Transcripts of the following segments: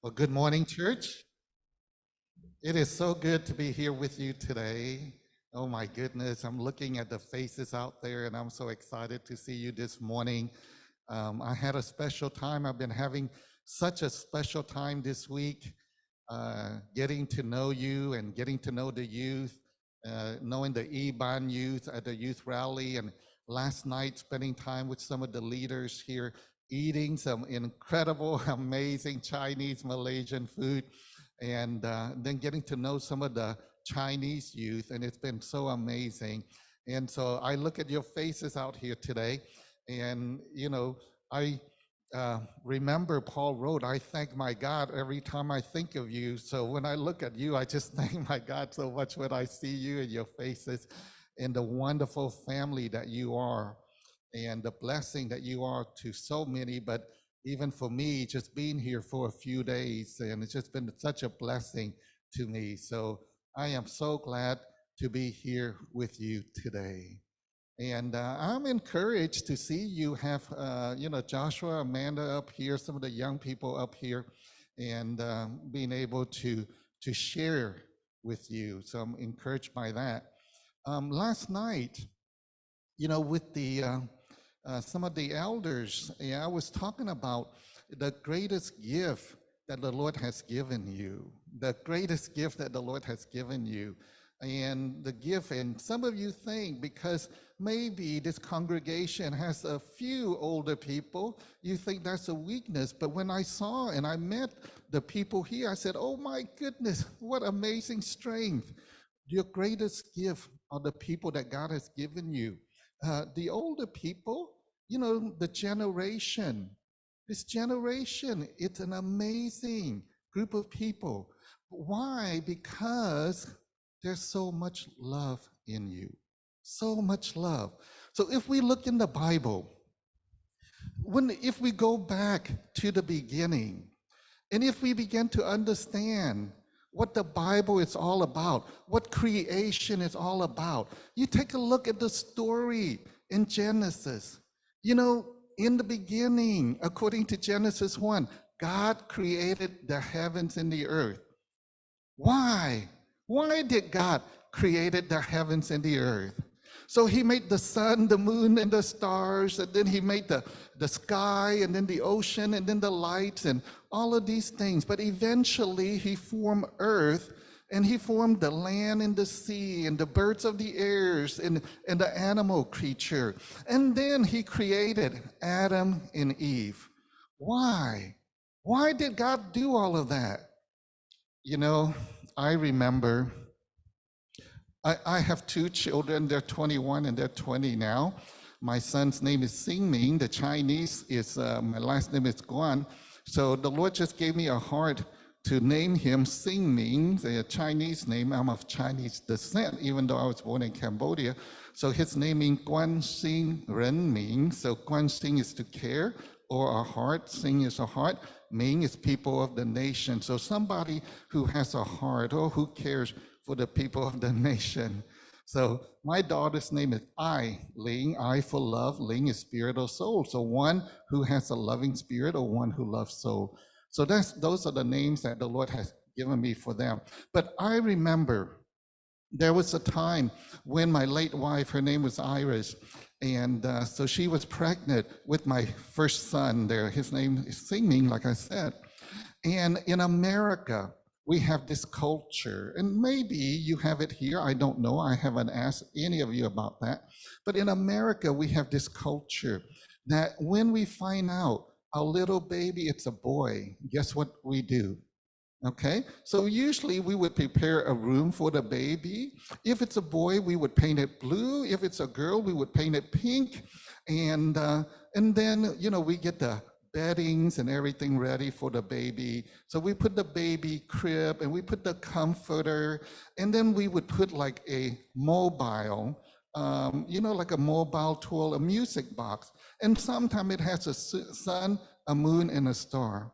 Well, good morning, church. It is so good to be here with you today. Oh my goodness, I'm looking at the faces out there and I'm so excited to see you this morning. I had a special time. I've been having such a special time this week, getting to know you and getting to know the youth, knowing the Iban youth at the youth rally, and last night spending time with some of the leaders here, eating some incredible, amazing Chinese, Malaysian food, and then getting to know some of the Chinese youth, and it's been so amazing. And so I look at your faces out here today, and I remember Paul wrote, I thank my God every time I think of you. So when I look at you, I just thank my God so much when I see you and your faces and the wonderful family that you are and the blessing that you are to so many. But even for me, just being here for a few days, and it's just been such a blessing to me. So I am so glad to be here with you today. And I'm encouraged to see you have, Joshua, Amanda up here, some of the young people up here, and being able to share with you. So I'm encouraged by that. Last night, with the some of the elders, I was talking about the greatest gift that the Lord has given you, the greatest gift that the Lord has given you. And the gift, and some of you think because maybe this congregation has a few older people, you think that's a weakness. But when I saw and I met the people here, I said, oh my goodness, what amazing strength. Your greatest gift are the people that God has given you. The older people, the generation, this generation, it's an amazing group of people. Why? Because there's so much love in you, so much love. So if we look in the Bible, if we go back to the beginning, and if we begin to understand what the Bible is all about, what creation is all about, you take a look at the story in Genesis. In the beginning, according to Genesis 1, God created the heavens and the earth. Why? Why did God created the heavens and the earth? So he made the sun, the moon, and the stars, and then he made the sky, and then the ocean, and then the lights, and all of these things. But eventually he formed earth, and he formed the land and the sea, and the birds of the airs, and the animal creature. And then he created Adam and Eve. Why? Why did God do all of that? I remember, I have two children. They're 21 and they're 20 now. My son's name is Seumean. The Chinese is, my last name is Guan. So the Lord just gave me a heart to name him Seumean, a Chinese name. I'm of Chinese descent, even though I was born in Cambodia. So his name means Guan Xing Ren Ming. So Guan Xing is to care, or a heart. Xing is a heart. Ming is people of the nation. So somebody who has a heart or who cares for the people of the nation. So my daughter's name is Ling. I for love. Ling is spirit or soul. So one who has a loving spirit or one who loves soul. So those are the names that the Lord has given me for them. But I remember there was a time when my late wife, her name was Iris, and so she was pregnant with my first son there. His name is Seumean, like I said. And in America, we have this culture, and maybe you have it here, I don't know, I haven't asked any of you about that. But in America, we have this culture that when we find out our little baby, it's a boy, guess what we do? Okay, so usually we would prepare a room for the baby. If it's a boy, we would paint it blue. If it's a girl, we would paint it pink. And then, we get the beddings and everything ready for the baby. So we put the baby crib and we put the comforter, and then we would put like a mobile, like a mobile tool, a music box. And sometimes it has a sun, a moon, and a star.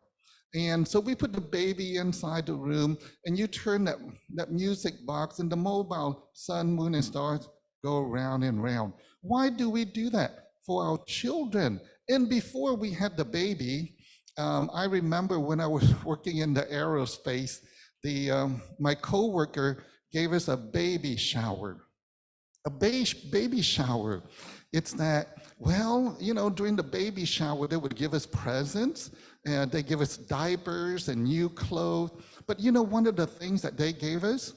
And so we put the baby inside the room, and you turn that music box, and the mobile sun, moon, and stars go round and round. Why do we do that? For our children. And before we had the baby, I remember when I was working in the aerospace, my coworker gave us a baby shower. Baby shower. It's that, well, during the baby shower, they would give us presents and they give us diapers and new clothes. But one of the things that they gave us,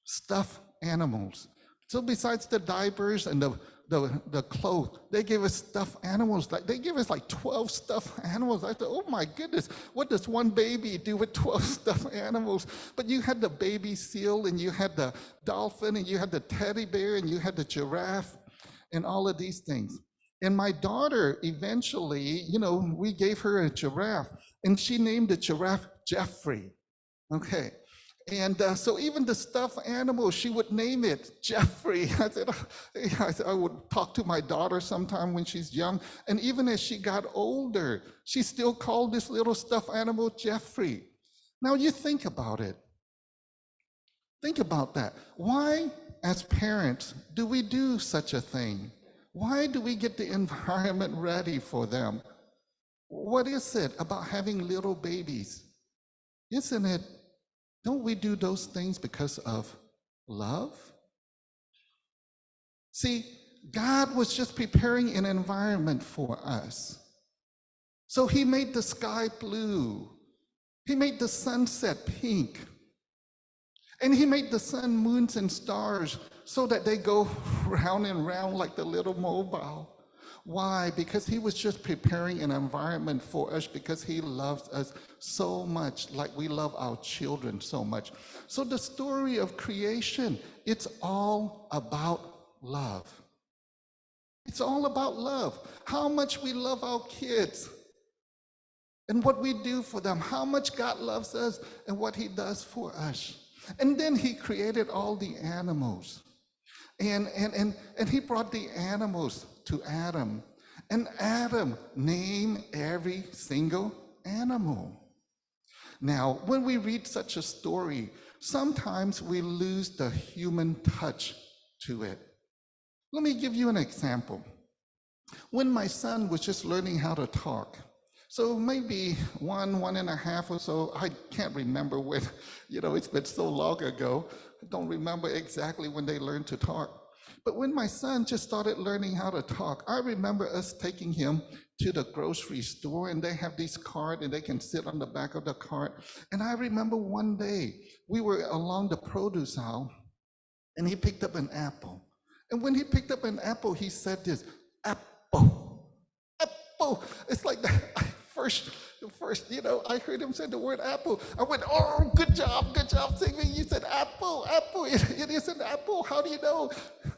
stuffed animals. So besides the diapers and the clothes, they gave us stuffed animals. Like they gave us like 12 stuffed animals. I thought, oh my goodness, what does one baby do with 12 stuffed animals? But you had the baby seal and you had the dolphin and you had the teddy bear and you had the giraffe and all of these things. And my daughter eventually, we gave her a giraffe and she named the giraffe Jeffrey. Okay. And so even the stuffed animal, she would name it Jeffrey. I would talk to my daughter sometime when she's young. And even as she got older, she still called this little stuffed animal Jeffrey. Now you think about it. Think about that. Why, as parents, do we do such a thing? Why do we get the environment ready for them? What is it about having little babies? Isn't it? Don't we do those things because of love? See, God was just preparing an environment for us. So he made the sky blue. He made the sunset pink. And he made the sun, moons, and stars so that they go round and round like the little mobile. Why? Because he was just preparing an environment for us because he loves us so much, like we love our children so much. So the story of creation, it's all about love. It's all about love. How much we love our kids and what we do for them, how much God loves us and what he does for us. And then he created all the animals. And he brought the animals to Adam. And Adam named every single animal. Now, when we read such a story, sometimes we lose the human touch to it. Let me give you an example. When my son was just learning how to talk, so maybe 1.5 or so, I can't remember when, it's been so long ago. I don't remember exactly when they learned to talk. But when my son just started learning how to talk, I remember us taking him to the grocery store and they have these carts and they can sit on the back of the cart. And I remember one day we were along the produce aisle and he picked up an apple. And when he picked up an apple, he said this, apple, apple. It's like that. First, I heard him say the word apple. I went, oh, good job, Seumean. You said apple, apple. It is an apple. How do you know?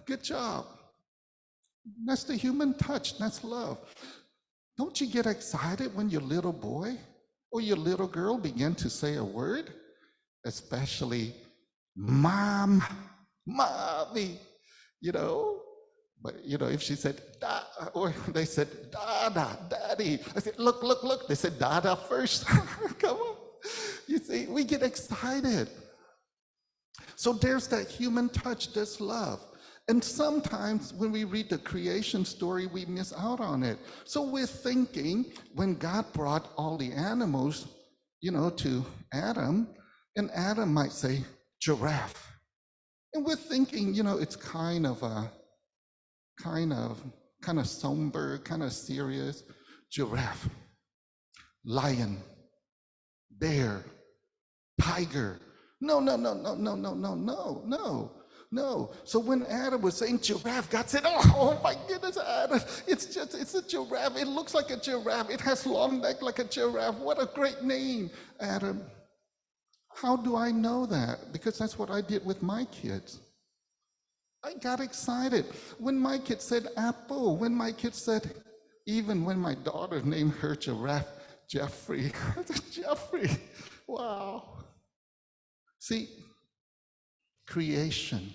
Good job. That's the human touch. That's love. Don't you get excited when your little boy or your little girl begin to say a word? Especially mom, mommy, But, if she said, da, or they said, dada, daddy. I said, look. They said, dada first. Come on. You see, we get excited. So there's that human touch, there's love. And sometimes when we read the creation story, we miss out on it. So we're thinking when God brought all the animals, to Adam, and Adam might say, giraffe. And we're thinking, it's kind of somber, kind of serious. Giraffe, lion, bear, tiger. No. So when Adam was saying giraffe, God said, oh my goodness, Adam, it's a giraffe. It looks like a giraffe. It has long neck like a giraffe. What a great name, Adam. How do I know that? Because that's what I did with my kids. I got excited when my kid said apple, when my kid said, even when my daughter named her giraffe Jeffrey. I said, Jeffrey, wow. See, creation,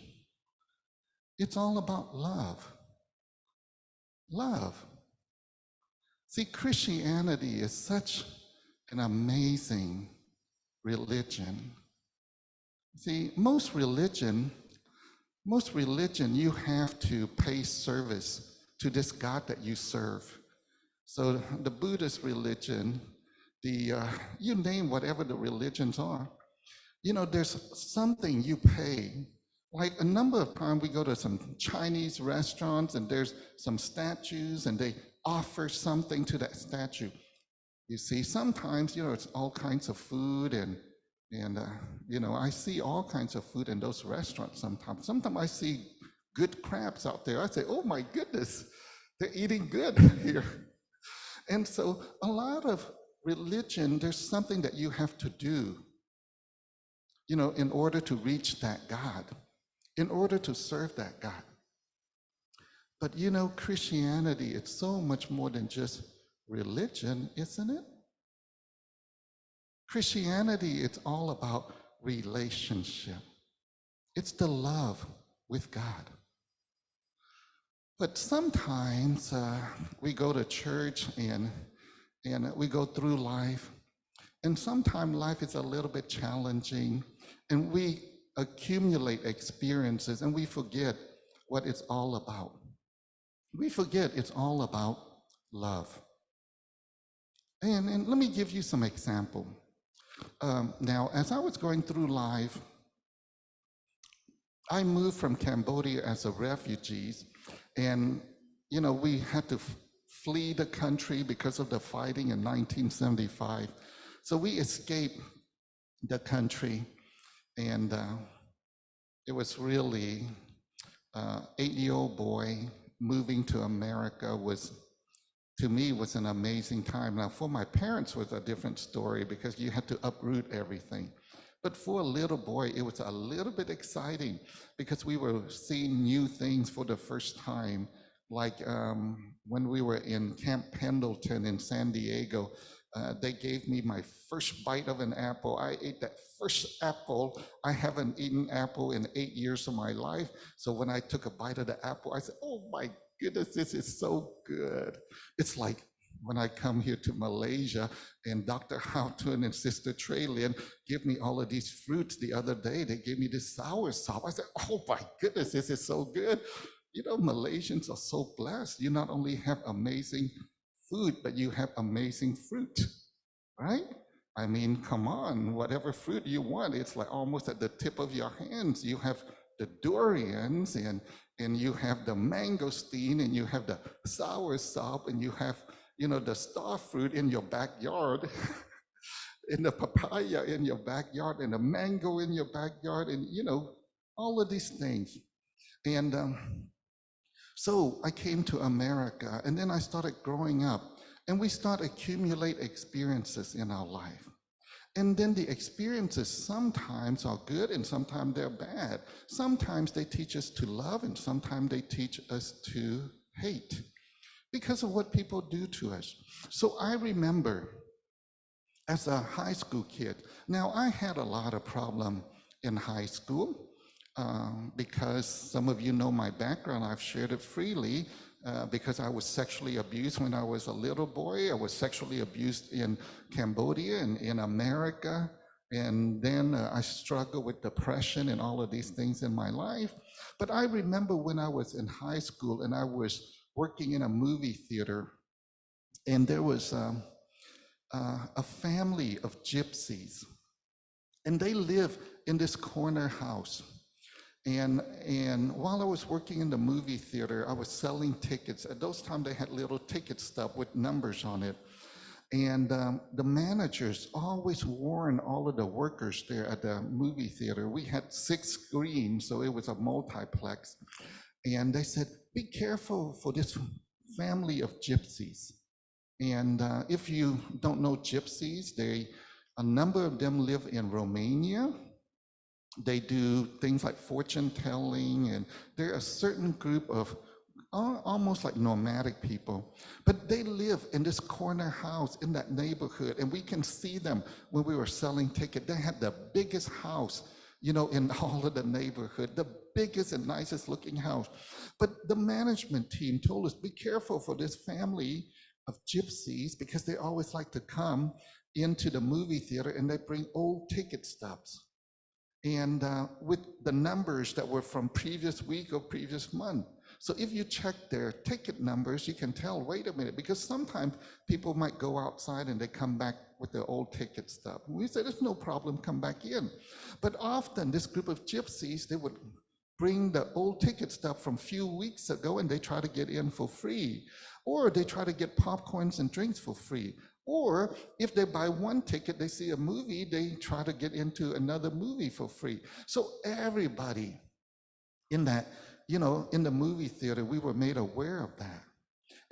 it's all about love. Love. See, Christianity is such an amazing religion. See, most religion, you have to pay service to this God that you serve. So the Buddhist religion, you name whatever the religions are. There's something you pay. Like a number of times we go to some Chinese restaurants and there's some statues and they offer something to that statue. You see, sometimes, it's all kinds of food and I see all kinds of food in those restaurants sometimes. Sometimes I see good crabs out there. I say, oh my goodness, they're eating good here. And so a lot of religion, there's something that you have to do, in order to reach that God, in order to serve that God. But Christianity, it's so much more than just religion, isn't it? Christianity, it's all about relationship. It's the love with God. But sometimes we go to church and we go through life, and sometimes life is a little bit challenging, and we accumulate experiences and we forget what it's all about. We forget it's all about love. And let me give you some example. Now, as I was going through life, I moved from Cambodia as a refugee, and we had to flee the country because of the fighting in 1975. So we escaped the country, and it was really 8-year-old boy moving to America to me was an amazing time. Now, for my parents, it was a different story because you had to uproot everything. But for a little boy, it was a little bit exciting because we were seeing new things for the first time. Like when we were in Camp Pendleton in San Diego, they gave me my first bite of an apple. I ate that first apple. I haven't eaten apple in 8 years of my life. So when I took a bite of the apple, I said, oh my goodness, this is so good. It's like when I come here to Malaysia and Dr. Houghton and Sister Trey Lynn give me all of these fruits the other day. They gave me this soursop. I said, oh my goodness, this is so good. Malaysians are so blessed. You not only have amazing food, but you have amazing fruit, right? I mean, come on, whatever fruit you want, it's like almost at the tip of your hands. You have the durians and you have the mangosteen and you have the soursop and you have, the star fruit in your backyard and the papaya in your backyard and the mango in your backyard and, all of these things. And so I came to America and then I started growing up and we start accumulate experiences in our life. And then the experiences sometimes are good and sometimes they're bad. Sometimes they teach us to love and sometimes they teach us to hate because of what people do to us. So I remember as a high school kid, now I had a lot of problem in high school because some of you know my background. I've shared it freely. Because I was sexually abused when I was a little boy. I was sexually abused in Cambodia and in America. And then I struggled with depression and all of these things in my life. But I remember when I was in high school and I was working in a movie theater, and there was a family of gypsies. And they live in this corner house. And while I was working in the movie theater, I was selling tickets. At those times, they had little ticket stub with numbers on it. And the managers always warned all of the workers there at the movie theater. We had 6 screens, so it was a multiplex. And they said, be careful for this family of gypsies. And if you don't know gypsies, a number of them live in Romania. They do things like fortune telling, and they're a certain group of almost like nomadic people. But they live in this corner house in that neighborhood, and we can see them when we were selling tickets. They had the biggest house, in all of the neighborhood, the biggest and nicest looking house. But the management team told us, be careful for this family of gypsies because they always like to come into the movie theater and they bring old ticket stubs. And with the numbers that were from previous week or previous month. So if you check their ticket numbers, you can tell, wait a minute, because sometimes people might go outside and they come back with the old ticket stuff. We said, there's no problem, come back in. But often this group of gypsies, they would bring the old ticket stuff from a few weeks ago and they try to get in for free. Or they try to get popcorns and drinks for free. Or if they buy one ticket, they see a movie, they try to get into another movie for free. So everybody in that, in the movie theater, we were made aware of that.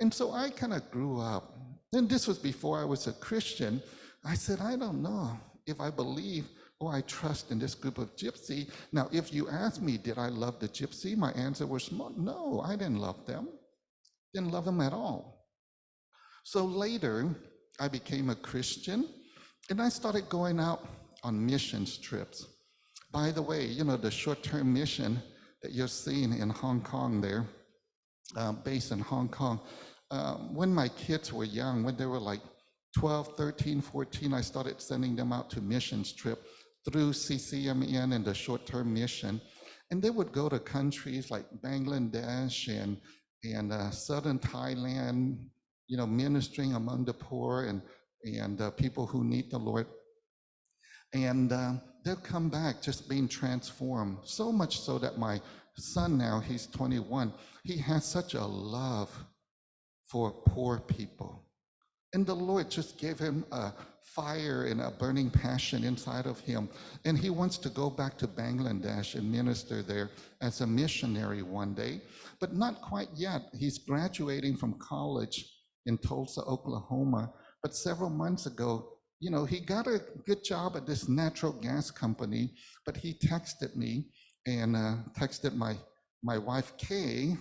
And so I kind of grew up, and this was before I was a Christian. I said, I don't know if I believe or I trust in this group of gypsy. Now, if you ask me, did I love the gypsy? My answer was no, I didn't love them. Didn't love them at all. So later, I became a Christian, and I started going out on missions trips. By the way, the short-term mission that you're seeing in Hong Kong there, based in Hong Kong, when my kids were young, when they were like 12, 13, 14, I started sending them out to missions trip through Ps Seumean and the short-term mission. And they would go to countries like Bangladesh and southern Thailand, ministering among the poor and people who need the Lord. And they'll come back just being transformed, so much so that my son now, he's 21, he has such a love for poor people. And the Lord just gave him a fire and a burning passion inside of him. And he wants to go back to Bangladesh and minister there as a missionary one day, but not quite yet. He's graduating from college in Tulsa, Oklahoma. But several months ago, he got a good job at this natural gas company, but he texted me and texted my wife, Kay.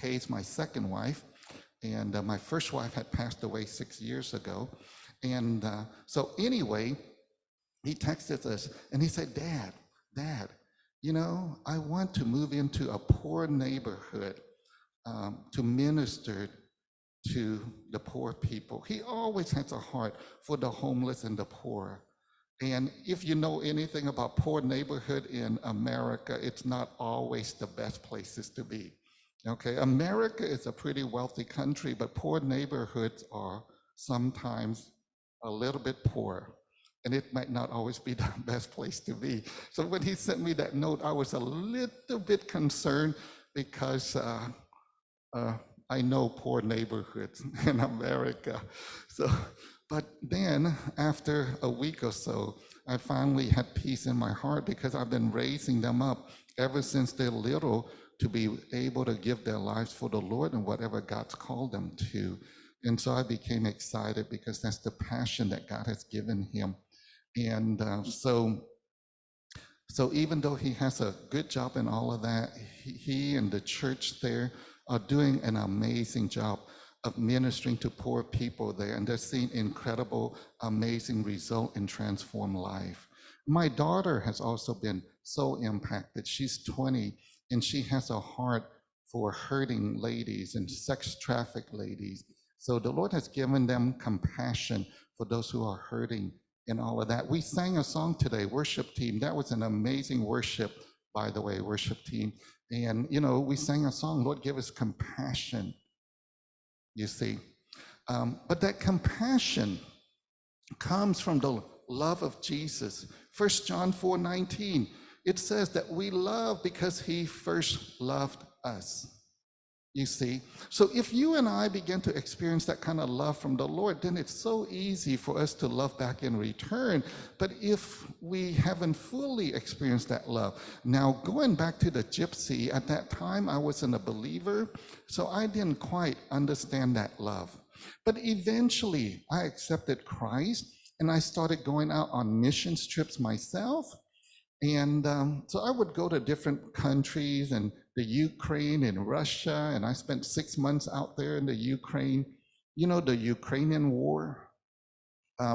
Kay's my second wife. And my first wife had passed away 6 years ago. And so anyway, he texted us and he said, Dad, I want to move into a poor neighborhood to minister to the poor people. He always has a heart for the homeless and the poor. And if you know anything about poor neighborhood in America, it's not always the best places to be. Okay, America is a pretty wealthy country, but poor neighborhoods are sometimes a little bit poor, and it might not always be the best place to be. So when he sent me that note, I was a little bit concerned because I know poor neighborhoods in America. But then after a week or so, I finally had peace in my heart because I've been raising them up ever since they're little to be able to give their lives for the Lord and whatever God's called them to. And so I became excited because that's the passion that God has given him. And so even though he has a good job in all of that, he and the church there are doing an amazing job of ministering to poor people there, and they're seeing incredible, amazing result in transformed life. My daughter has also been so impacted. She's 20, and she has a heart for hurting ladies and sex trafficked ladies. So the Lord has given them compassion for those who are hurting and all of that. We sang a song today, worship team. That was an amazing worship, by the way, worship team. And, we sang a song, Lord, give us compassion, you see. But that compassion comes from the love of Jesus. 1 John 4:19, it says that we love because he first loved us. You see, so if you and I begin to experience that kind of love from the Lord, then it's so easy for us to love back in return. But if we haven't fully experienced that love, now going back to the gypsy, at that time I wasn't a believer, so I didn't quite understand that love. But eventually I accepted Christ and I started going out on missions trips myself. And so I would go to different countries and the Ukraine and Russia, and I spent 6 months out there in the Ukraine. The Ukrainian war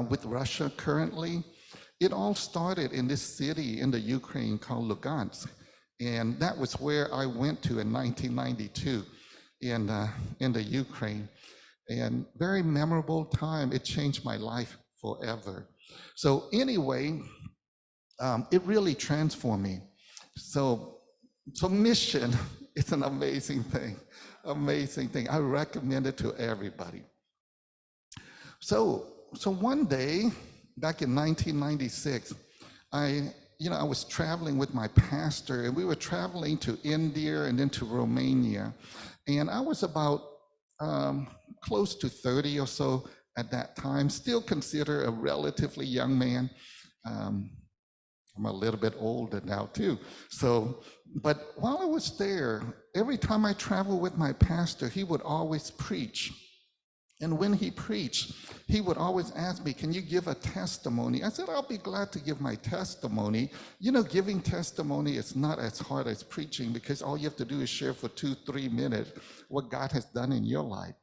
with Russia currently, it all started in this city in the Ukraine called Lugansk. And that was where I went to in 1992 in the Ukraine. And very memorable time. It changed my life forever. So anyway, it really transformed me. So mission is an amazing thing, amazing thing. I recommend it to everybody. So so one day, back in 1996, I was traveling with my pastor, and we were traveling to India and then to Romania. And I was about close to 30 or so at that time, still considered a relatively young man. Um, I'm a little bit older now too. So, but while I was there, every time I traveled with my pastor, he would always preach. And when he preached, he would always ask me, can you give a testimony? I said, I'll be glad to give my testimony. You know, giving testimony is not as hard as preaching, because all you have to do is share for 2-3 minutes what God has done in your life.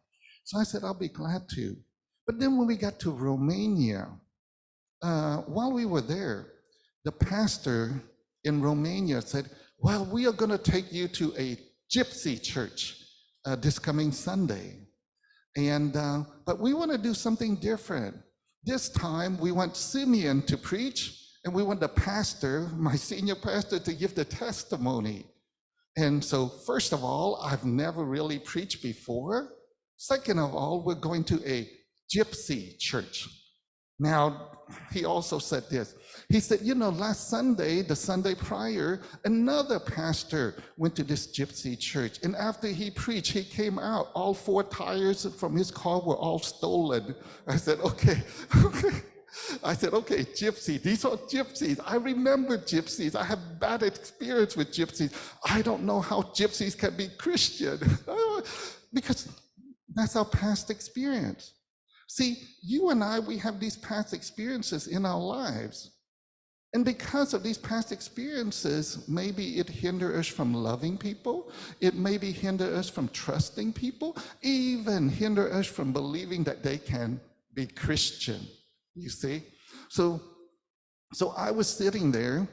So I said, I'll be glad to. But then when we got to Romania, while we were there, the pastor in Romania said, well, we are going to take you to a gypsy church this coming Sunday. And but we want to do something different. This time we want Seumean to preach, and we want the pastor, my senior pastor, to give the testimony. And so first of all, I've never really preached before. Second of all, we're going to a gypsy church. Now, he also said this. He said, you know, last Sunday, the Sunday prior, another pastor went to this gypsy church. And after he preached, he came out. All 4 tires from his car were all stolen. I said, okay. I said, okay, gypsy. These are gypsies. I remember gypsies. I have bad experience with gypsies. I don't know how gypsies can be Christian. Because that's our past experience. See, you and I, we have these past experiences in our lives. And because of these past experiences, maybe it hinders us from loving people. It maybe hinder us from trusting people, even hinder us from believing that they can be Christian, you see? So I was sitting there,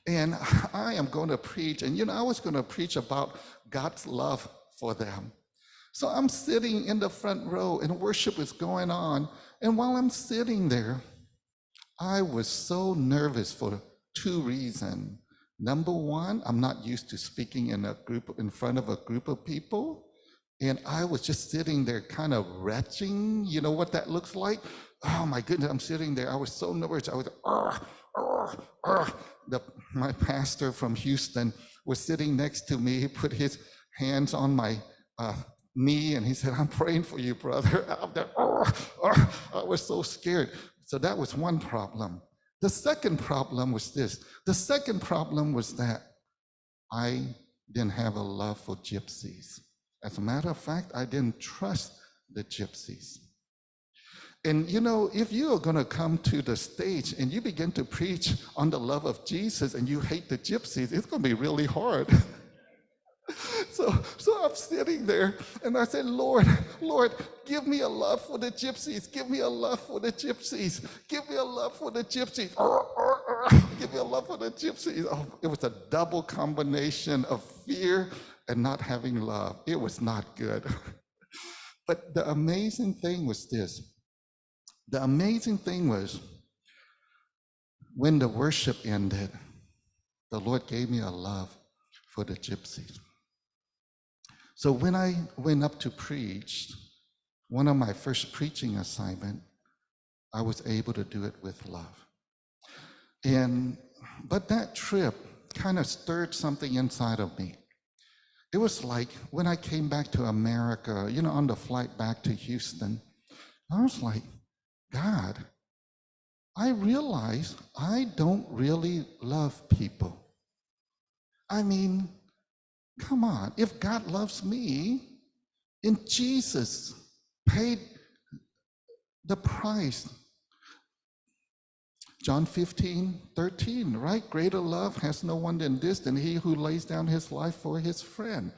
and I am going to preach. And, you know, I was going to preach about God's love for them. So I'm sitting in the front row, and worship is going on. And while I'm sitting there, I was so nervous for 2 reasons. Number one, I'm not used to speaking in front of a group of people. And I was just sitting there kind of retching. You know what that looks like? Oh my goodness, I'm sitting there. I was so nervous. I was, my pastor from Houston was sitting next to me. He put his hands on my knee, and he said, I'm praying for you, brother. I was so scared. So that was one problem. The second problem was this. The second problem was that I didn't have a love for gypsies. As a matter of fact, I didn't trust the gypsies. And you know, if you are going to come to the stage and you begin to preach on the love of Jesus and you hate the gypsies, it's going to be really hard. So I'm sitting there, and I said, Lord, give me a love for the gypsies. Give me a love for the gypsies. Give me a love for the gypsies. Give me a love for the gypsies. Oh, it was a double combination of fear and not having love. It was not good. But the amazing thing was this. The amazing thing was, when the worship ended, the Lord gave me a love for the gypsies. So when I went up to preach, one of my first preaching assignment, I was able to do it with love. But that trip kind of stirred something inside of me. It was like when I came back to America, you know, on the flight back to Houston, I was like, God, I realized I don't really love people. I mean, come on, if God loves me, and Jesus paid the price. John 15:13, right? Greater love has no one than this, than he who lays down his life for his friend.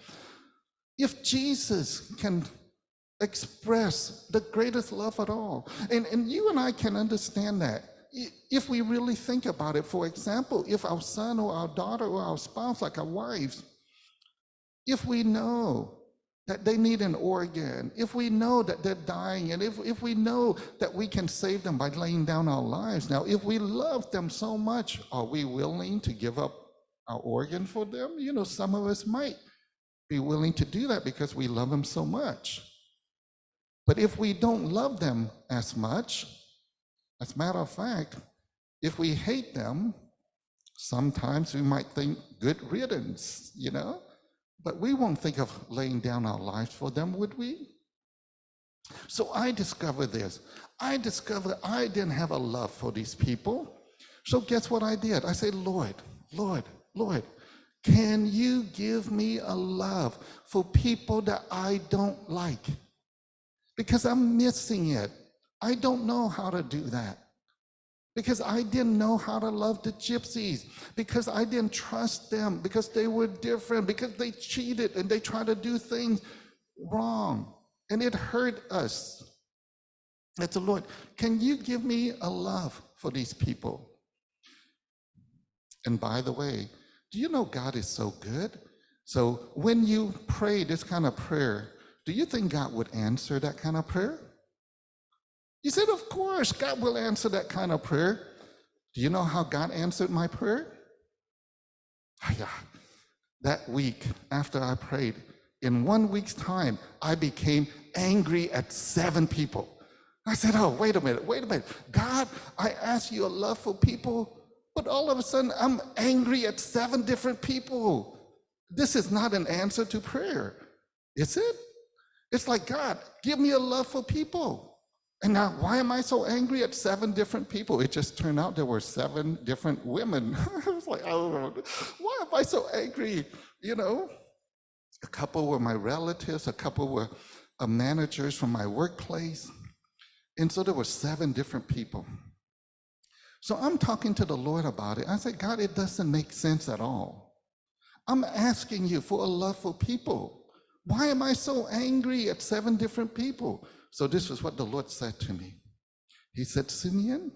If Jesus can express the greatest love at all, and you and I can understand that, if we really think about it. For example, if our son or our daughter or our spouse, like our wives, if we know that they need an organ, if we know that they're dying, and if we know that we can save them by laying down our lives. Now, if we love them so much, are we willing to give up our organ for them? You know, some of us might be willing to do that because we love them so much. But if we don't love them as much, As a matter of fact, if we hate them, sometimes we might think good riddance, but we won't think of laying down our lives for them, would we? So I discovered this. I discovered I didn't have a love for these people. So guess what I did? I said, Lord, can you give me a love for people that I don't like? Because I'm missing it. I don't know how to do that. Because I didn't know how to love the gypsies, because I didn't trust them, because they were different, because they cheated and they tried to do things wrong. And it hurt us. I said, Lord, can you give me a love for these people? And by the way, do you know God is so good? So when you pray this kind of prayer, do you think God would answer that kind of prayer? He said, of course, God will answer that kind of prayer. Do you know how God answered my prayer? That week after I prayed, in 1 week's time, I became angry at 7 people. I said, oh, wait a minute. God, I asked you a love for people, but all of a sudden I'm angry at 7 different people. This is not an answer to prayer, is it? It's like, God, give me a love for people. And now, why am I so angry at 7 different people? It just turned out there were 7 different women. I was like, oh, why am I so angry? A couple were my relatives, a couple were managers from my workplace. And so there were 7 different people. So I'm talking to the Lord about it. I said, God, it doesn't make sense at all. I'm asking you for a love for people. Why am I so angry at 7 different people? So this is what the Lord said to me. He said, Seumean,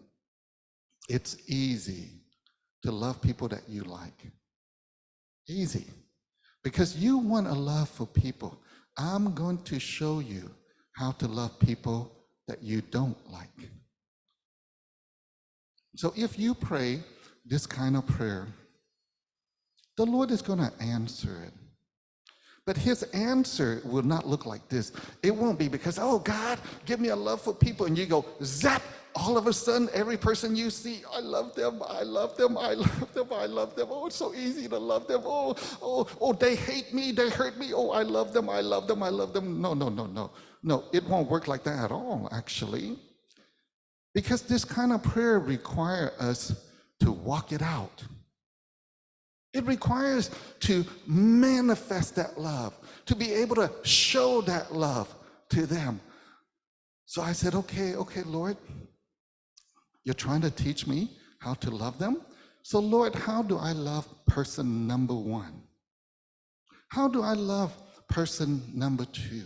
it's easy to love people that you like. Easy. Because you want a love for people. I'm going to show you how to love people that you don't like. So if you pray this kind of prayer, the Lord is going to answer it. But his answer will not look like this. It won't be because, oh, God, give me a love for people. And you go, zap, all of a sudden, every person you see, I love them, I love them, I love them, I love them. Oh, it's so easy to love them. Oh, they hate me, they hurt me. Oh, I love them, I love them, I love them. No. No, it won't work like that at all, actually. Because this kind of prayer requires us to walk it out. It requires to manifest that love, to be able to show that love to them. So I said, okay, Lord, you're trying to teach me how to love them. So Lord, how do I love person number 1? How do I love person number 2?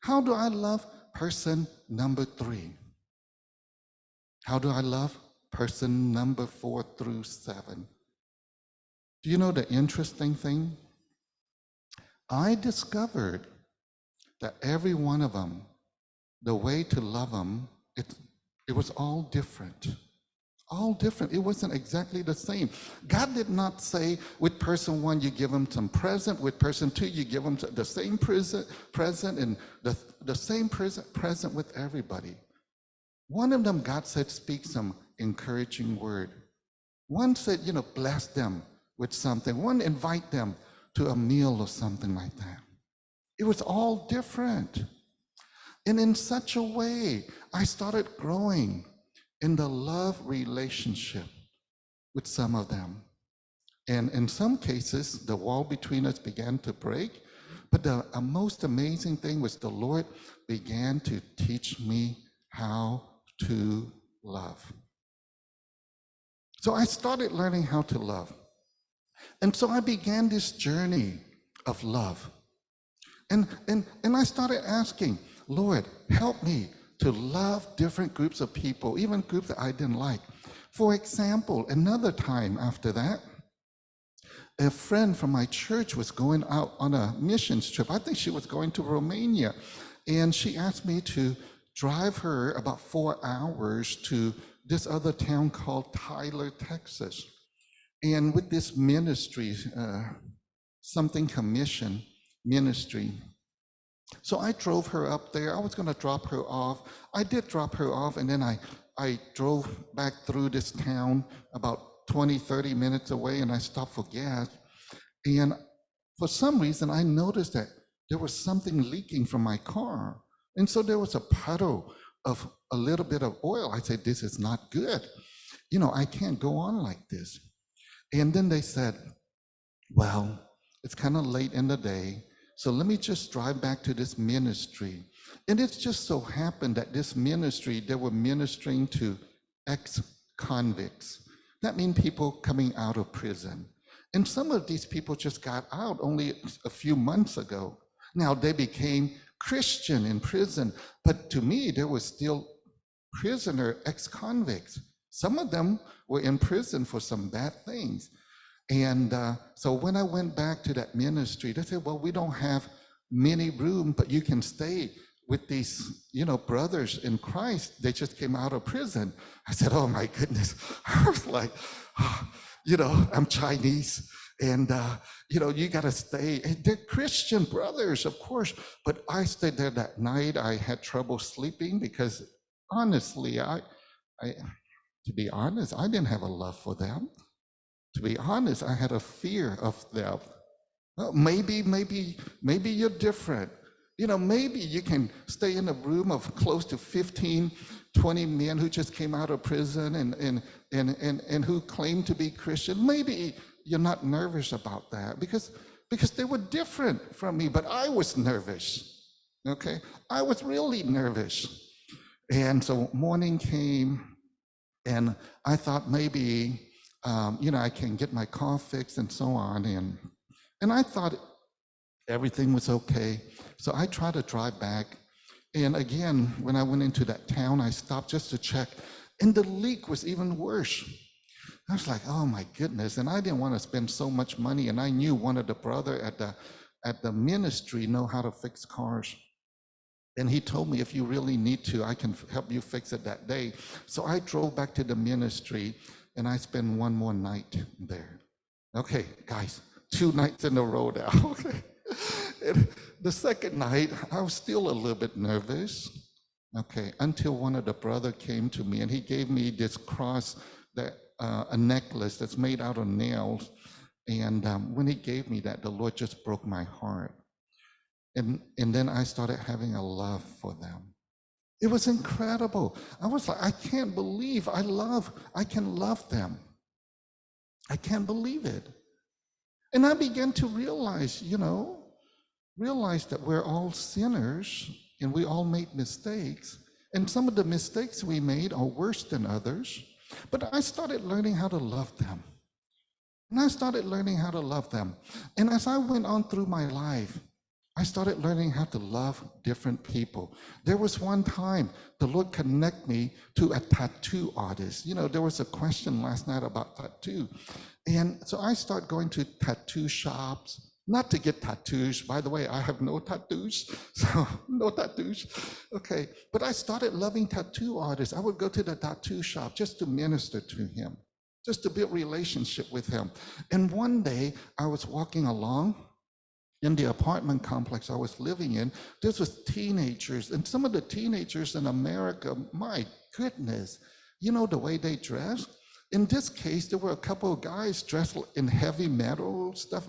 How do I love person number 3? How do I love person number 4 through 7? Do you know the interesting thing? I discovered that every one of them, the way to love them, it was all different. All different. It wasn't exactly the same. God did not say, with person 1, you give them some present. With person 2, you give them the same present and the same present with everybody. One of them, God said, speak some encouraging word. One said, bless them with something. One, invite them to a meal or something like that. It was all different. And in such a way, I started growing in the love relationship with some of them. And in some cases, the wall between us began to break. But the most amazing thing was the Lord began to teach me how to love. So I started learning how to love. And so I began this journey of love. And I started asking, Lord, help me to love different groups of people, even groups that I didn't like. For example, another time after that, a friend from my church was going out on a missions trip. I think she was going to Romania. And she asked me to drive her about 4 hours to this other town called Tyler, Texas. And with this ministry, something commission ministry. So I drove her up there. I was going to drop her off. I did drop her off, and then I I drove back through this town about 20, 30 minutes away, and I stopped for gas. And for some reason, I noticed that there was something leaking from my car. And so there was a puddle of a little bit of oil. I said, this is not good. I can't go on like this. And then they said, well, it's kind of late in the day, so let me just drive back to this ministry. And it just so happened that this ministry, they were ministering to ex-convicts. That means people coming out of prison. And some of these people just got out only a few months ago. Now they became Christian in prison, but to me, they were still prisoner ex-convicts. Some of them were in prison for some bad things. And so when I went back to that ministry, they said, well, we don't have many room, but you can stay with these, brothers in Christ. They just came out of prison. I said, oh my goodness. I was like, I'm Chinese, and you got to stay. And they're Christian brothers, of course. But I stayed there that night. I had trouble sleeping because honestly, to be honest, I didn't have a love for them. To be honest, I had a fear of them. Well, maybe you're different. Maybe you can stay in a room of close to 15, 20 men who just came out of prison and who claim to be Christian. Maybe you're not nervous about that because they were different from me, but I was nervous. Okay? I was really nervous. And so morning came, and I thought maybe I can get my car fixed and so on. And I thought everything was okay. So I tried to drive back. And again, when I went into that town, I stopped just to check. And the leak was even worse. I was like, oh my goodness. And I didn't want to spend so much money. And I knew one of the brother at the ministry know how to fix cars. And he told me, if you really need to, I can help you fix it that day. So I drove back to the ministry, and I spent one more night there. Okay, guys, 2 nights in a row now. Okay. And the second night, I was still a little bit nervous. Okay, until one of the brother came to me, and he gave me this cross, that a necklace that's made out of nails. And when he gave me that, the Lord just broke my heart. And then I started having a love for them. It was incredible. I was like, I can't believe I can love them. I can't believe it. And I began to realize that we're all sinners and we all make mistakes. And some of the mistakes we made are worse than others. But I started learning how to love them. And I started learning how to love them. And as I went on through my life, I started learning how to love different people. There was one time the Lord connected me to a tattoo artist. There was a question last night about tattoo. And so I started going to tattoo shops, not to get tattoos. By the way, I have no tattoos, so no tattoos. Okay, but I started loving tattoo artists. I would go to the tattoo shop just to minister to him, just to build relationship with him. And one day I was walking along in the apartment complex I was living in. This was teenagers, and some of the teenagers in America, my goodness, the way they dress. In this case, there were a couple of guys dressed in heavy metal stuff.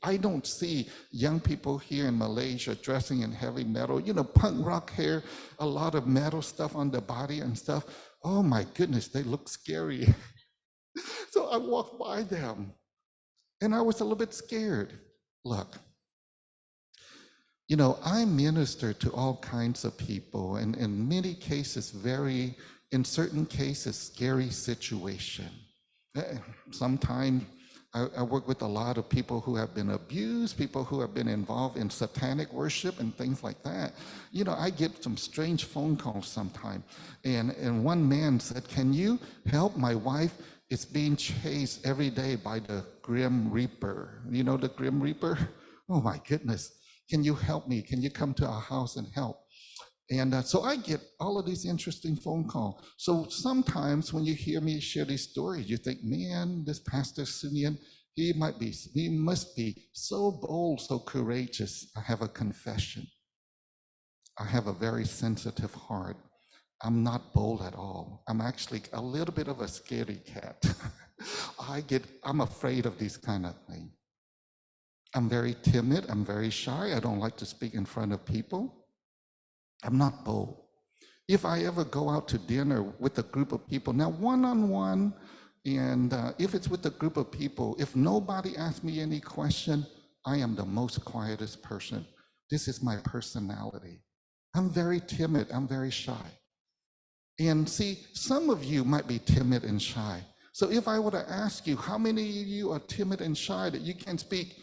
I don't see young people here in Malaysia dressing in heavy metal, punk rock hair, a lot of metal stuff on the body and stuff. Oh my goodness, they look scary. So I walked by them, and I was a little bit scared. Look, I minister to all kinds of people, and in many cases, in certain cases, scary situation. Sometimes I work with a lot of people who have been abused, people who have been involved in satanic worship and things like that. I get some strange phone calls sometimes. And one man said, can you help my wife? It's being chased every day by the Grim Reaper. You know the Grim Reaper? Oh my goodness. Can you help me? Can you come to our house and help? And so I get all of these interesting phone calls. So sometimes when you hear me share these stories, you think, man, this Pastor Seumean, he must be so bold, so courageous. I have a confession. I have a very sensitive heart. I'm not bold at all. I'm actually a little bit of a scaredy cat. I'm afraid of these kind of things. I'm very timid. I'm very shy. I don't like to speak in front of people. I'm not bold. If I ever go out to dinner with a group of people, now one-on-one, and if it's with a group of people, if nobody asks me any question, I am the most quietest person. This is my personality. I'm very timid. I'm very shy. And see, some of you might be timid and shy. So if I were to ask you, how many of you are timid and shy that you can't speak?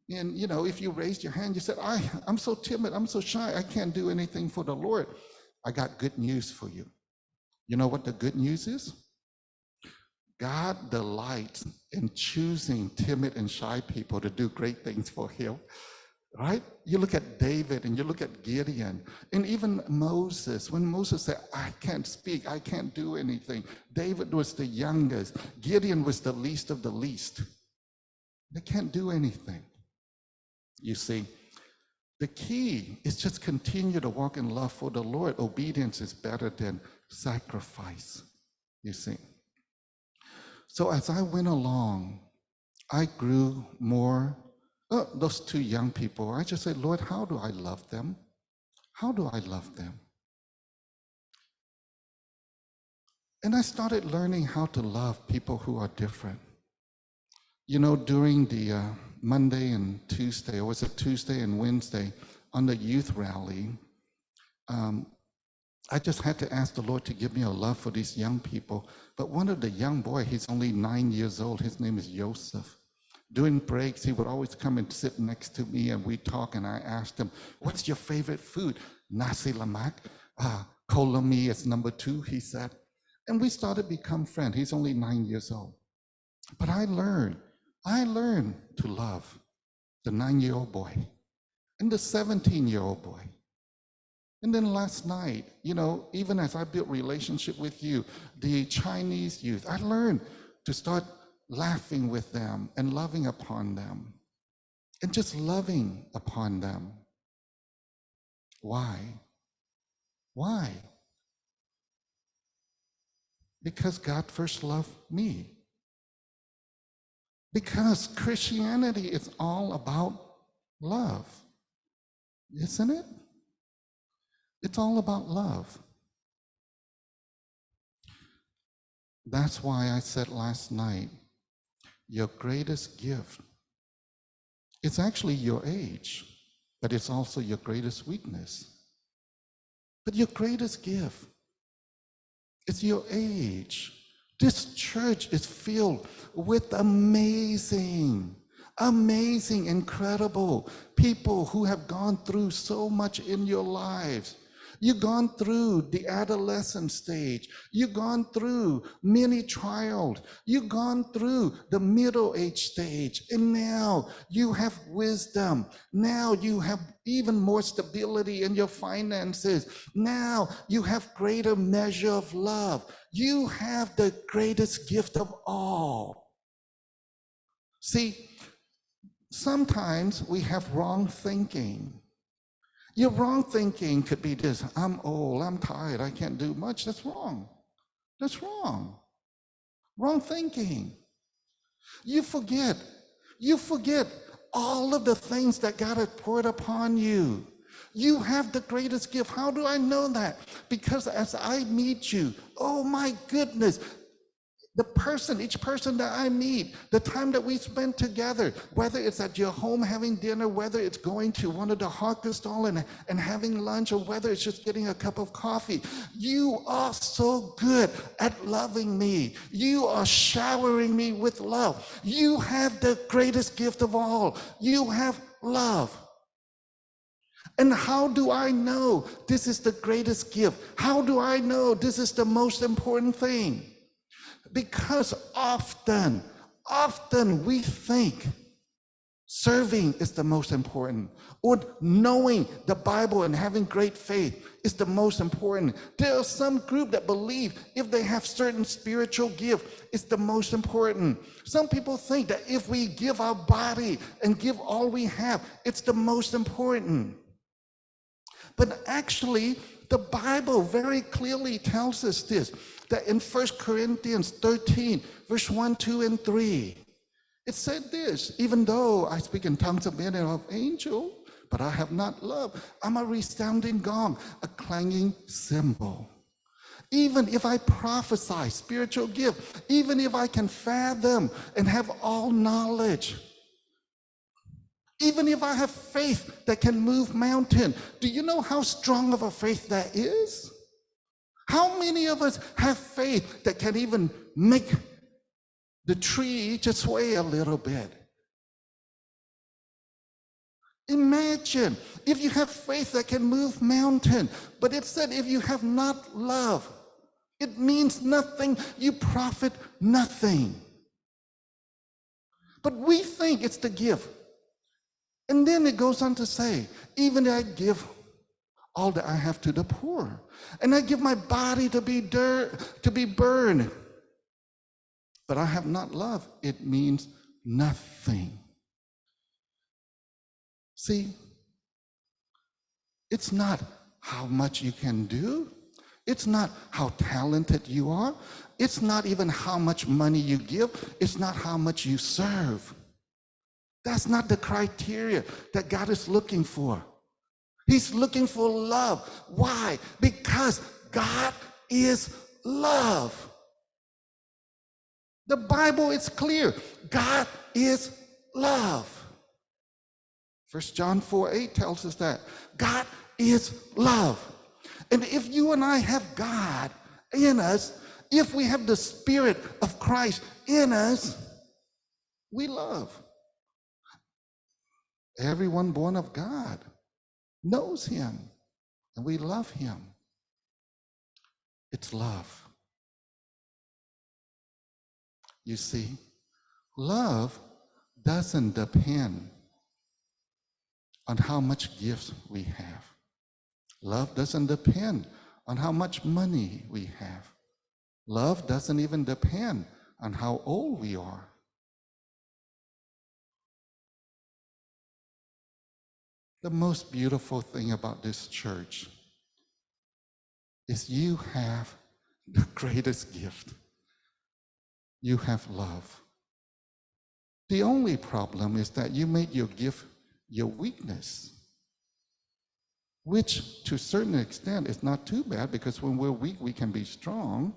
And if you raised your hand, you said, I'm so timid, I'm so shy, I can't do anything for the Lord. I got good news for you. You know what the good news is? God delights in choosing timid and shy people to do great things for him. Right? You look at David and you look at Gideon and even Moses. When Moses said, I can't speak, I can't do anything. David was the youngest. Gideon was the least of the least. They can't do anything. You see, the key is just continue to walk in love for the Lord. Obedience is better than sacrifice, you see. So as I went along, I grew more. Those two young people, I just said, Lord, how do I love them? How do I love them? And I started learning how to love people who are different. During the Monday and Tuesday, or was it Tuesday and Wednesday, on the youth rally, I just had to ask the Lord to give me a love for these young people. But one of the young boys, he's only 9 years old, his name is Joseph. During breaks, he would always come and sit next to me and we'd talk, and I asked him, what's your favorite food? Nasi lemak. Kolomi is number 2, he said. And we started to become friends. He's only 9 years old. But I learned to love the 9-year-old boy and the 17-year-old boy. And then last night, even as I built relationship with you, the Chinese youth, I learned to start laughing with them and loving upon them and just loving upon them. Why? Why? Because God first loved me. Because Christianity is all about love, isn't it? It's all about love. That's why I said last night, your greatest gift, it's actually your age, but it's also your greatest weakness. But your greatest gift, it's your age. This church is filled with amazing, incredible people who have gone through so much in your lives. You've gone through the adolescent stage. You've gone through many trials. You've gone through the middle age stage. And now you have wisdom. Now you have even more stability in your finances. Now you have greater measure of love. You have the greatest gift of all. See, sometimes we have wrong thinking. Your wrong thinking could be this: I'm old, I'm tired, I can't do much. That's wrong. That's wrong. Wrong thinking. You forget all of the things that God has poured upon you. You have the greatest gift. How do I know that? Because as I meet you, oh my goodness, each person that I meet, the time that we spend together, whether it's at your home having dinner, whether it's going to one of the hawker stalls and having lunch, or whether it's just getting a cup of coffee, you are so good at loving me. You are showering me with love. You have the greatest gift of all. You have love. And how do I know this is the greatest gift? How do I know this is the most important thing? Because often we think serving is the most important, or knowing the Bible and having great faith is the most important. There are some group that believe if they have certain spiritual gift, it's the most important. Some people think that if we give our body and give all we have, it's the most important. But actually, The Bible very clearly tells us this, that in 1 Corinthians 13, verse 1, 2, and 3, it said this, even though I speak in tongues of men and of angels, but I have not love, I'm a resounding gong, a clanging cymbal. Even if I prophesy, spiritual gift, even if I can fathom and have all knowledge, even if I have faith that can move mountain, do you know how strong of a faith that is? How many of us have faith that can even make the tree just sway a little bit? Imagine if you have faith that can move mountain, but it said if you have not love, it means nothing, you profit nothing. But we think it's the gift. And then it goes on to say, even I give all that I have to the poor, and I give my body to be burned, but I have not love, it means nothing. See, it's not how much you can do. It's not how talented you are. It's not even how much money you give. It's not how much you serve. That's not the criteria that God is looking for. He's looking for love. Why? Because God is love. The Bible is clear. God is love. 1 John 4:8 tells us that. God is love. And if you and I have God in us, if we have the Spirit of Christ in us, we love. Everyone born of God knows him, and we love him. It's love. You see, love doesn't depend on how much gifts we have. Love doesn't depend on how much money we have. Love doesn't even depend on how old we are. The most beautiful thing about this church is you have the greatest gift. You have love. The only problem is that you made your gift your weakness, which to a certain extent is not too bad, because when we're weak, we can be strong,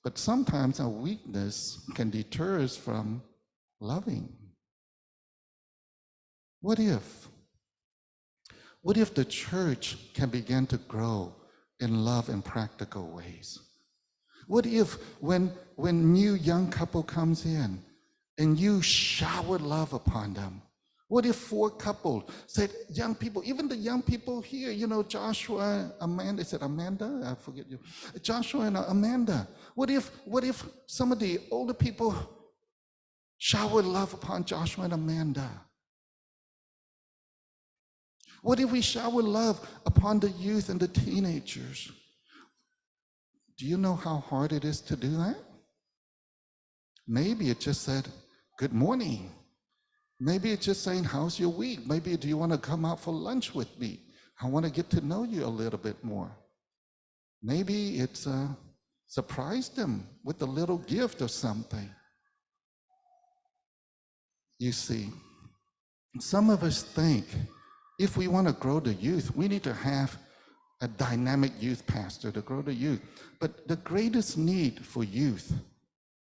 but sometimes our weakness can deter us from loving. What if the church can begin to grow in love in practical ways? What if when new young couple comes in and you shower love upon them? What if 4 couples said, young people, even the young people here, you know, Joshua, Amanda, is it Amanda? I forget you. Joshua and Amanda. What if some of the older people showered love upon Joshua and Amanda? What if we shower love upon the youth and the teenagers? Do you know how hard it is to do that? Maybe it just said, good morning. Maybe it's just saying, how's your week? Maybe, do you want to come out for lunch with me? I want to get to know you a little bit more. Maybe it's surprise them with a little gift or something. You see, some of us think if we want to grow the youth, we need to have a dynamic youth pastor to grow the youth. But the greatest need for youth,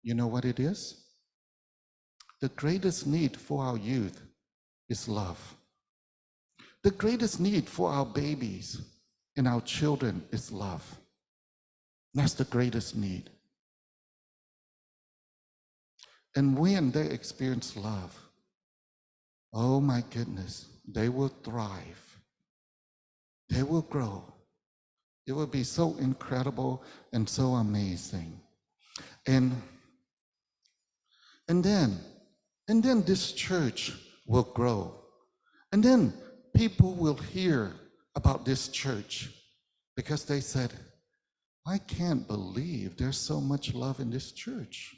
you know what it is? The greatest need for our youth is love. The greatest need for our babies and our children is love. That's the greatest need. And when they experience love, oh my goodness, they will thrive. They will grow. It will be so incredible and so amazing. And then this church will grow. And then people will hear about this church because they said, I can't believe there's so much love in this church.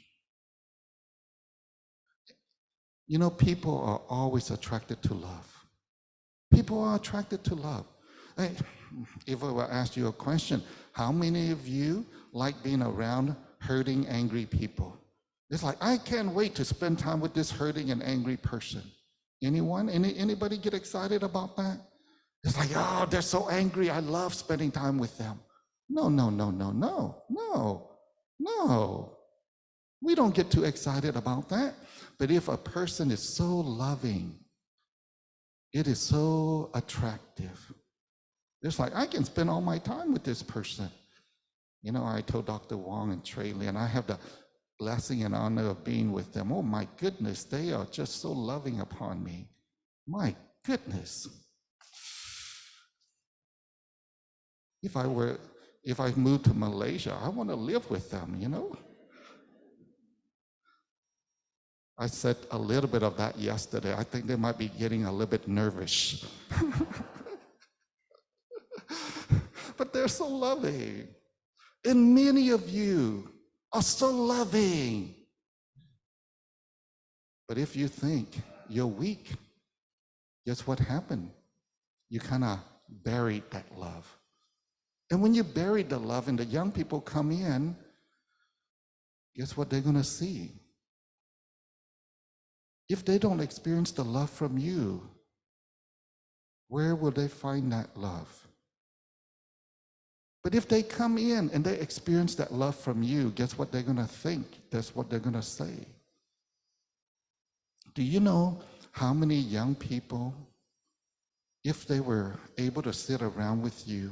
You know, people are always attracted to love. People are attracted to love. Hey, if I were to ask you a question, how many of you like being around hurting, angry people? It's like, I can't wait to spend time with this hurting and angry person. Anyone? Anybody get excited about that? It's like, oh, they're so angry. I love spending time with them. No, no, no, no, no, no, no. We don't get too excited about that. But if a person is so loving, it is so attractive. It's like, I can spend all my time with this person. You know, I told Dr. Wong and Trey Lin, I have the blessing and honor of being with them. Oh my goodness, they are just so loving upon me. My goodness. If I moved to Malaysia, I want to live with them, you know? I said a little bit of that yesterday. I think they might be getting a little bit nervous. But they're so loving. And many of you are so loving. But if you think you're weak, guess what happened? You kind of buried that love. And when you bury the love and the young people come in, guess what they're going to see? If they don't experience the love from you, where will they find that love? But if they come in and they experience that love from you, guess what they're going to think? That's what they're going to say. Do you know how many young people, if they were able to sit around with you,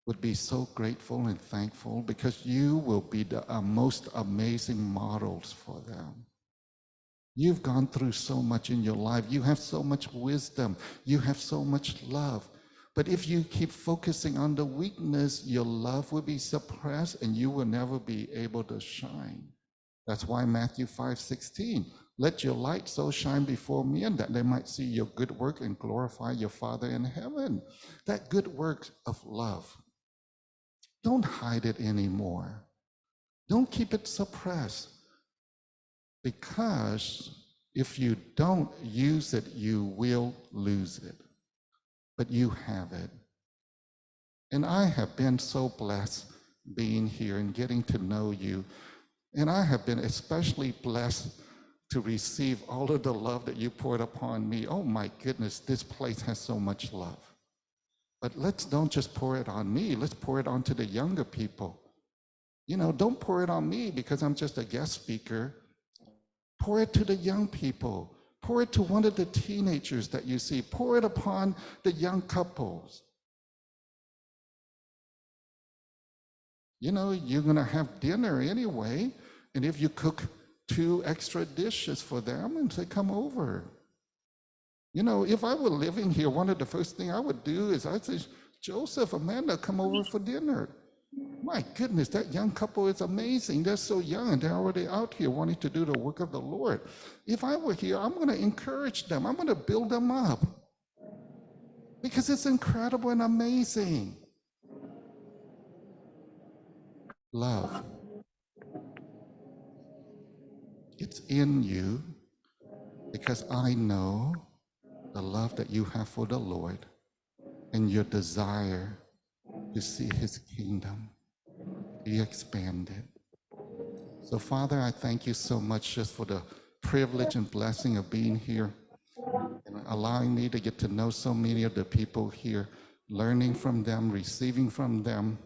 would be so grateful and thankful because you will be the most amazing models for them. You've gone through so much in your life. You have so much wisdom. You have so much love. But if you keep focusing on the weakness, your love will be suppressed and you will never be able to shine. That's why Matthew 5:16, let your light so shine before men that they might see your good work and glorify your Father in heaven. That good work of love. Don't hide it anymore. Don't keep it suppressed. Because if you don't use it, you will lose it. But you have it. And I have been so blessed being here and getting to know you. And I have been especially blessed to receive all of the love that you poured upon me. Oh my goodness, this place has so much love. But let's don't just pour it on me. Let's pour it on to the younger people. You know, don't pour it on me because I'm just a guest speaker. Pour it to the young people. Pour it to one of the teenagers that you see. Pour it upon the young couples. You know, you're going to have dinner anyway. And if you cook 2 extra dishes for them and say, come over. You know, if I were living here, one of the first things I would do is I'd say, Joseph, Amanda, come over for dinner. My goodness, that young couple is amazing. They're so young and they're already out here wanting to do the work of the Lord. If I were here, I'm going to encourage them. I'm going to build them up because it's incredible and amazing. Love. It's in you because I know the love that you have for the Lord and your desire to see his kingdom be expanded. So Father, I thank you so much just for the privilege and blessing of being here and allowing me to get to know so many of the people here, learning from them, receiving from them,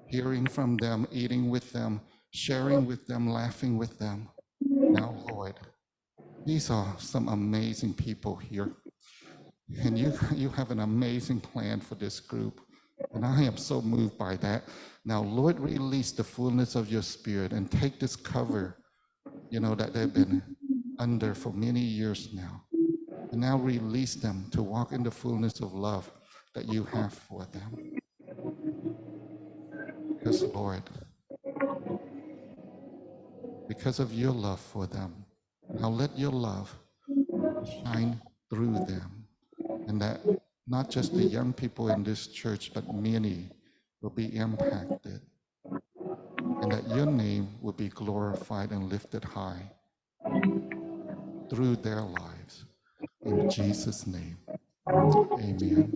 hearing from them, eating with them, sharing with them, laughing with them. Now, Lord, these are some amazing people here. And you have an amazing plan for this group. And I am so moved by that. Now, Lord, release the fullness of your spirit and take this cover, you know, that they've been under for many years now. And now release them to walk in the fullness of love that you have for them. Because, Lord, because of your love for them, now let your love shine through them. And that not just the young people in this church, but many will be impacted. And that your name will be glorified and lifted high through their lives. In Jesus' name, amen.